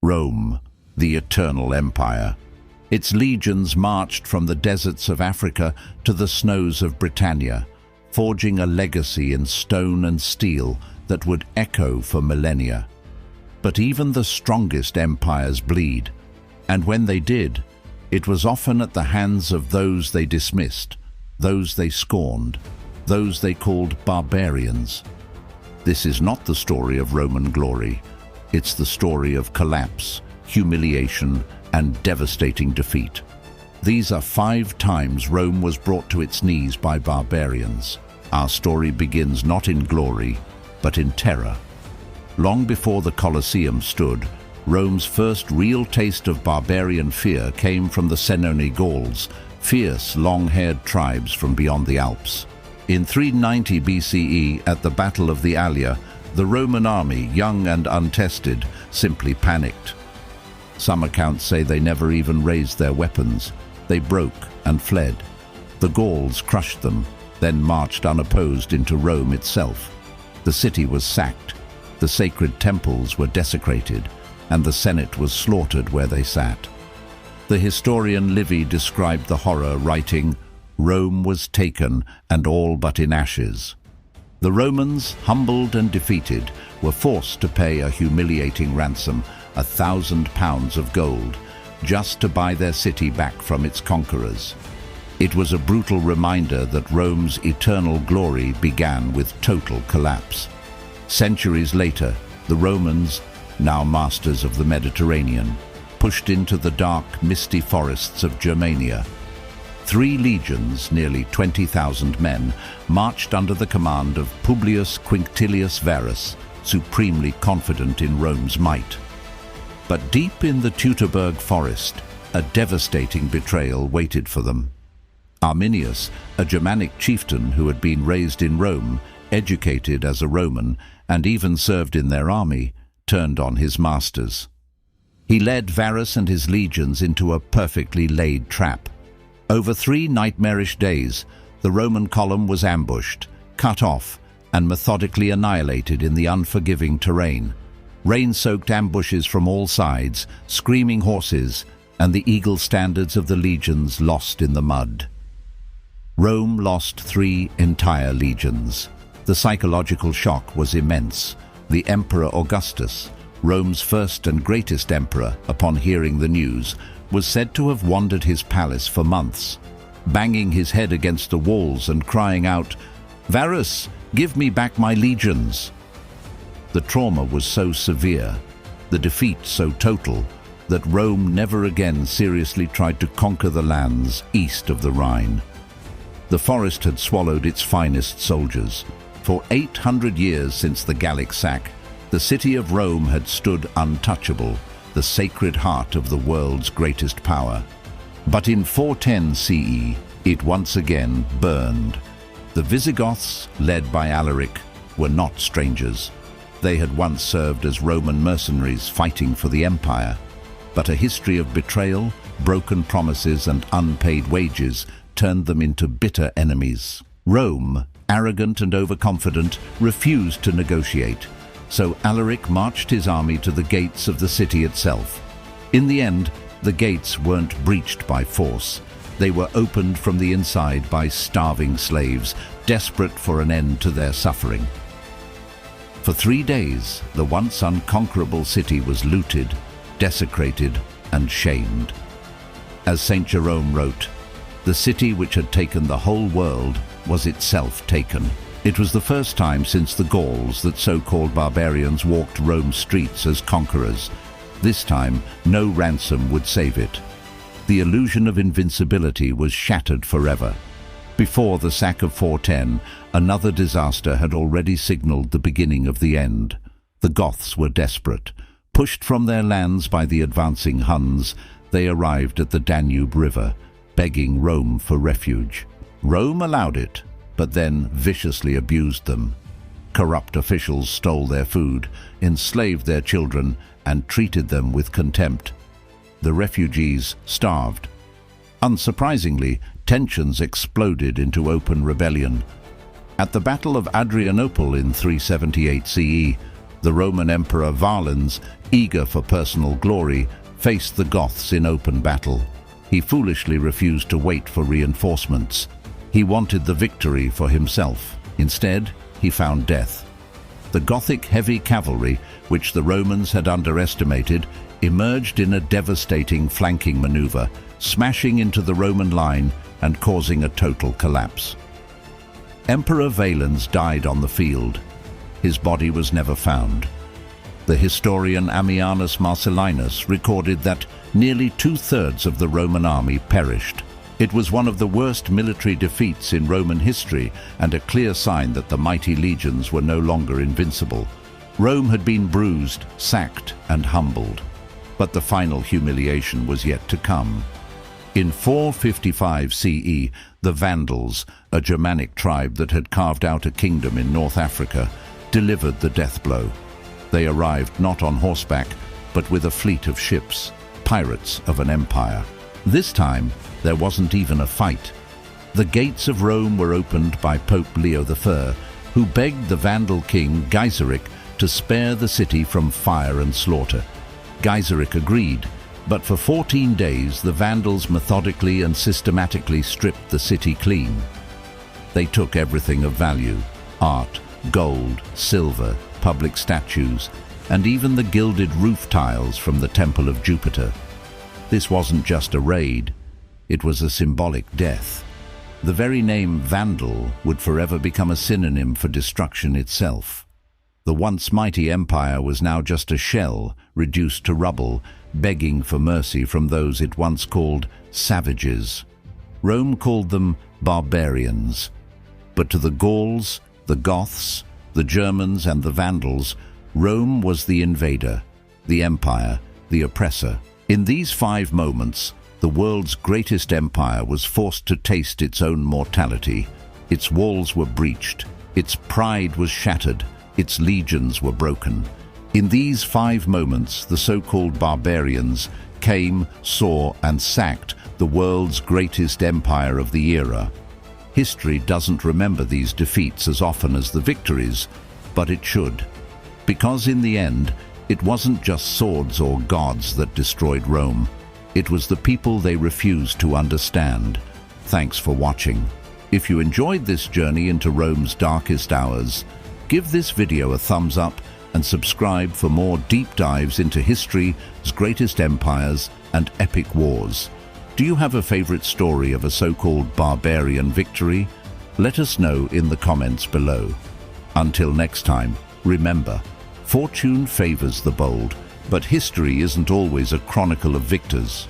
Rome, the eternal empire. Its legions marched from the deserts of Africa to the snows of Britannia, forging a legacy in stone and steel that would echo for millennia. But even the strongest empires bleed, and when they did, it was often at the hands of those they dismissed, those they scorned, those they called barbarians. This is not the story of Roman glory. It's the story of collapse, humiliation, and devastating defeat. These are 5 times Rome was brought to its knees by barbarians. Our story begins not in glory, but in terror. Long before the Colosseum stood, Rome's first real taste of barbarian fear came from the Senoni Gauls, fierce, long-haired tribes from beyond the Alps. In 390 BCE, at the Battle of the Allia, the Roman army, young and untested, simply panicked. Some accounts say they never even raised their weapons. They broke and fled. The Gauls crushed them, then marched unopposed into Rome itself. The city was sacked, the sacred temples were desecrated, and the Senate was slaughtered where they sat. The historian Livy described the horror, writing, "Rome was taken, and all but in ashes." The Romans, humbled and defeated, were forced to pay a humiliating ransom, 1,000 pounds of gold, just to buy their city back from its conquerors. It was a brutal reminder that Rome's eternal glory began with total collapse. Centuries later, the Romans, now masters of the Mediterranean, pushed into the dark, misty forests of Germania. 3 legions, nearly 20,000 men, marched under the command of Publius Quinctilius Varus, supremely confident in Rome's might. But deep in the Teutoburg Forest, a devastating betrayal waited for them. Arminius, a Germanic chieftain who had been raised in Rome, educated as a Roman, and even served in their army, turned on his masters. He led Varus and his legions into a perfectly laid trap. Over 3 nightmarish days, the Roman column was ambushed, cut off, and methodically annihilated in the unforgiving terrain. Rain-soaked ambushes from all sides, screaming horses, and the eagle standards of the legions lost in the mud. Rome lost 3 entire legions. The psychological shock was immense. The Emperor Augustus, Rome's first and greatest emperor, upon hearing the news, was said to have wandered his palace for months, banging his head against the walls and crying out, "Varus, give me back my legions!" The trauma was so severe, the defeat so total, that Rome never again seriously tried to conquer the lands east of the Rhine. The forest had swallowed its finest soldiers. For 800 years since the Gallic sack, the city of Rome had stood untouchable, the sacred heart of the world's greatest power. But in 410 CE, it once again burned. The Visigoths, led by Alaric, were not strangers. They had once served as Roman mercenaries fighting for the empire. But a history of betrayal, broken promises, and unpaid wages turned them into bitter enemies. Rome, arrogant and overconfident, refused to negotiate. So Alaric marched his army to the gates of the city itself. In the end, the gates weren't breached by force. They were opened from the inside by starving slaves, desperate for an end to their suffering. For 3 days, the once unconquerable city was looted, desecrated, and shamed. As Saint Jerome wrote, "The city which had taken the whole world was itself taken." It was the first time since the Gauls that so-called barbarians walked Rome's streets as conquerors. This time, no ransom would save it. The illusion of invincibility was shattered forever. Before the sack of 410, another disaster had already signaled the beginning of the end. The Goths were desperate. Pushed from their lands by the advancing Huns, they arrived at the Danube River, begging Rome for refuge. Rome allowed it, but then viciously abused them. Corrupt officials stole their food, enslaved their children, and treated them with contempt. The refugees starved. Unsurprisingly, tensions exploded into open rebellion. At the Battle of Adrianople in 378 CE, The Roman Emperor Valens, eager for personal glory, faced the Goths in open battle. He foolishly refused to wait for reinforcements. He wanted the victory for himself. Instead, he found death. The Gothic heavy cavalry, which the Romans had underestimated, emerged in a devastating flanking maneuver, smashing into the Roman line and causing a total collapse. Emperor Valens died on the field. His body was never found. The historian Ammianus Marcellinus recorded that nearly two-thirds of the Roman army perished. It was one of the worst military defeats in Roman history and a clear sign that the mighty legions were no longer invincible. Rome had been bruised, sacked, and humbled. But the final humiliation was yet to come. In 455 CE, the Vandals, a Germanic tribe that had carved out a kingdom in North Africa, delivered the death blow. They arrived not on horseback, but with a fleet of ships, pirates of an empire. This time, there wasn't even a fight. The gates of Rome were opened by Pope Leo I, who begged the Vandal king Gaiseric to spare the city from fire and slaughter. Gaiseric agreed, but for 14 days the Vandals methodically and systematically stripped the city clean. They took everything of value: art, gold, silver, public statues, and even the gilded roof tiles from the Temple of Jupiter. This wasn't just a raid, it was a symbolic death. The very name Vandal would forever become a synonym for destruction itself. The once mighty empire was now just a shell, reduced to rubble, begging for mercy from those it once called savages. Rome called them barbarians. But to the Gauls, the Goths, the Germans, and the Vandals, Rome was the invader, the empire, the oppressor. In these 5 moments, the world's greatest empire was forced to taste its own mortality. Its walls were breached, its pride was shattered, its legions were broken. In these 5 moments, the so-called barbarians came, saw, and sacked the world's greatest empire of the era. History doesn't remember these defeats as often as the victories, but it should. Because in the end, it wasn't just swords or gods that destroyed Rome. It was the people they refused to understand. Thanks for watching. If you enjoyed this journey into Rome's darkest hours, give this video a thumbs up and subscribe for more deep dives into history's greatest empires and epic wars. Do you have a favorite story of a so-called barbarian victory? Let us know in the comments below. Until next time, remember, fortune favors the bold, but history isn't always a chronicle of victors.